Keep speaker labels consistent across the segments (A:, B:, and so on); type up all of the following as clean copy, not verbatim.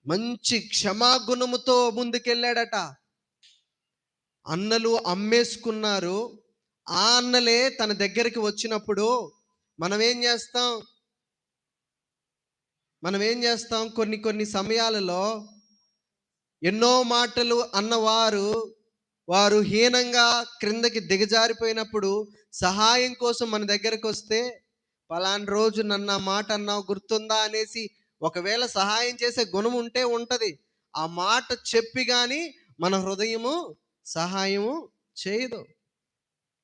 A: మంచి క్షమాగుణముతో ముందుకెళ్ళాడట. అన్నలు అమ్మేసుకున్నారు. ఆ అన్నలే తన దగ్గరికి వచ్చినప్పుడు మనం ఏం చేస్తాం కొన్ని సమయాలలో ఎన్నో మాటలు అన్నవారు వారు హీనంగా క్రిందకి దిగజారిపోయినప్పుడు సహాయం కోసం మన దగ్గరకు వస్తే, పలానా రోజు నన్ను ఆ మాట అన్నావు గుర్తుందా అనేసి ఒకవేళ సహాయం చేసే గుణం ఉంటే ఉంటది. ఆ మాట చెప్పి కానీ మన హృదయము సహాయము చేయదు.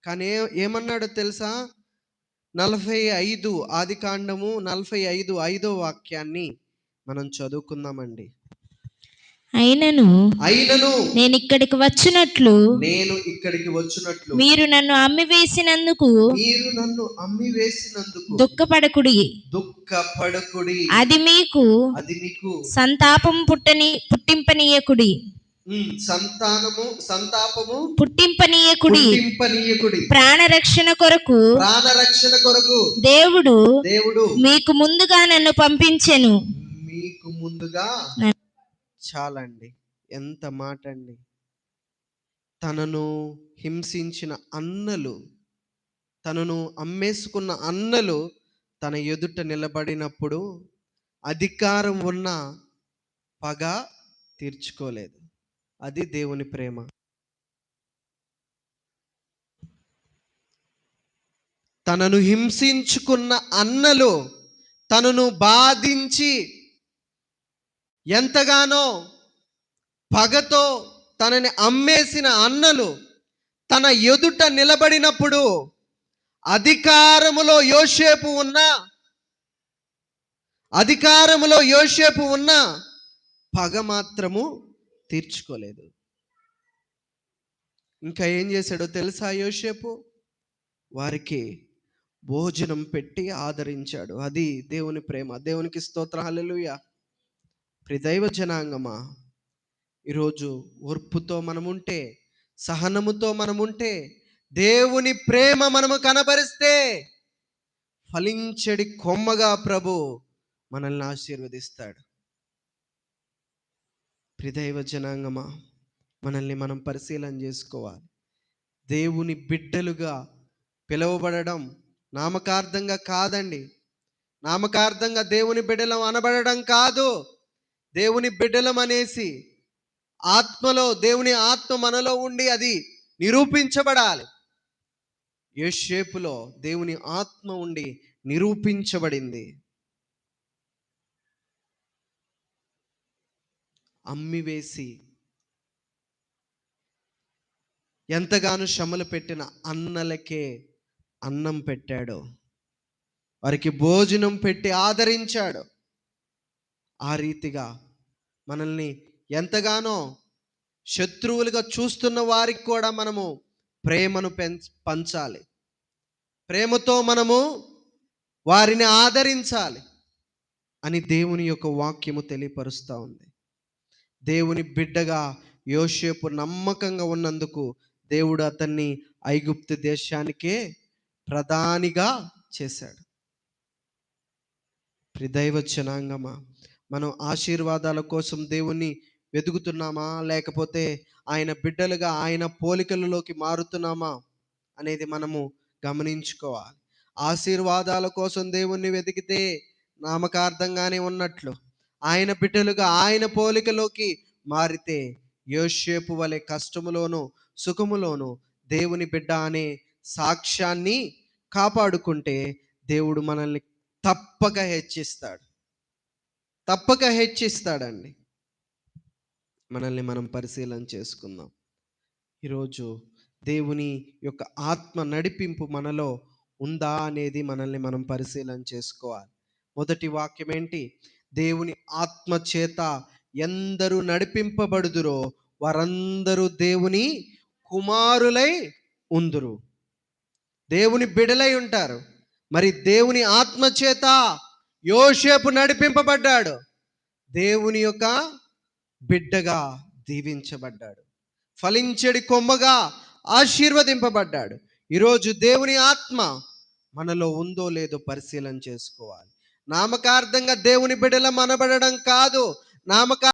A: కానీ ఏమన్నాడో తెలుసా? 45 ఆదికాండము 45 వాక్యాన్ని మనం చదువుకుందామండి.
B: అయినను
A: నేను
B: ఇక్కడికి వచ్చినట్లు
A: మీరు
B: నన్ను అమ్మివేసినందుకు దుఃఖపడకుడి. అది మీకు సంతాపం పుట్టింపనీయకుడి.
A: సంతాపము
B: పుట్టింపనీయకుడి. ప్రాణరక్షణ కొరకు దేవుడు మీకు ముందుగా నన్ను పంపించెను.
A: మీకు ముందుగా. చాలండి, ఎంత మాట అండి. తనను హింసించిన అన్నలు, తనను అమ్మేసుకున్న అన్నలు తన ఎదుట నిలబడినప్పుడు అధికారం ఉన్న పగ తీర్చుకోలేదు. అది దేవుని ప్రేమ. తనను హింసించుకున్న అన్నలు, తనను బాధించి ఎంతగానో పగతో తనని అమ్మేసిన అన్నలు తన ఎదుట నిలబడినప్పుడు అధికారములో యోసేపు ఉన్న పగ మాత్రము తీర్చుకోలేదు. ఇంకా ఏం చేశాడో తెలుసా? యోసేపు వారికి భోజనం పెట్టి ఆదరించాడు. అది దేవుని ప్రేమ. దేవునికి స్తోత్రం, హల్లెలూయా. ప్రియదైవ జనాంగమా, ఈరోజు ఓర్పుతో మనముంటే, సహనముతో మనముంటే, దేవుని ప్రేమ మనము కనబరిస్తే ఫలించడి కొమ్మగా ప్రభు మనల్ని ఆశీర్వదిస్తాడు. ప్రియదైవ జనాంగమా, మనల్ని మనం పరిశీలన చేసుకోవాలి. దేవుని బిడ్డలుగా పిలువబడడం నామకార్థంగా కాదండి. నామకార్థంగా దేవుని బిడ్డలం అనబడడం కాదు. దేవుని బిడ్డలం అనేసి ఆత్మలో దేవుని ఆత్మ మనలో ఉండి అది నిరూపించబడాలి. యోసేపులో దేవుని ఆత్మ ఉండి నిరూపించబడింది. అమ్మివేసి ఎంతగానో శ్రమలు పెట్టిన అన్నలకే అన్నం పెట్టాడు, వారికి భోజనం పెట్టి ఆదరించాడు. ఆ రీతిగా మనల్ని ఎంతగానో శత్రువులుగా చూస్తున్న వారికి కూడా మనము ప్రేమను పంచాలి. ప్రేమతో మనము వారిని ఆదరించాలి అని దేవుని యొక్క వాక్యము తెలియపరుస్తూ ఉంది. దేవుని బిడ్డగా యోసేపు నమ్మకంగా ఉన్నందుకు దేవుడు అతన్ని ఐగుప్తు దేశానికే ప్రధానిగా చేశాడు. ప్రియదైవ జనాంగమా, మనం ఆశీర్వాదాల కోసం దేవుణ్ణి వెతుకుతున్నామా, లేకపోతే ఆయన బిడ్డలుగా ఆయన పోలికలలోకి మారుతున్నామా అనేది మనము గమనించుకోవాలి. ఆశీర్వాదాల కోసం దేవుణ్ణి వెతికితే నామకార్థంగానే ఉన్నట్లు, ఆయన బిడ్డలుగా ఆయన పోలికలోకి మారితే యోసేపు వలె కష్టములోను సుఖములోను దేవుని బిడ్డ అనే సాక్ష్యాన్ని కాపాడుకుంటే దేవుడు మనల్ని తప్పక హెచ్చిస్తాడండి. మనల్ని మనం పరిశీలన చేసుకుందాం. ఈరోజు దేవుని యొక్క ఆత్మ నడిపింపు మనలో ఉందా అనేది మనల్ని మనం పరిశీలన చేసుకోవాలి. మొదటి వాక్యం ఏంటి? దేవుని ఆత్మ చేత ఎందరూ నడిపింపబడుదురో వారందరూ దేవుని కుమారులై ఉందురు. దేవుని బిడలై ఉంటారు. మరి దేవుని ఆత్మ చేత యోసేపు నడిపింపబడ్డాడు, దేవుని యొక్క బిడ్డగా దీవించబడ్డాడు, ఫలించడి కొమ్మగా ఆశీర్వదింపబడ్డాడు. ఈరోజు దేవుని ఆత్మ మనలో ఉందో లేదో పరిశీలన చేసుకోవాలి. నామకార్థంగా దేవుని బిడ్డలం అనబడడం కాదు,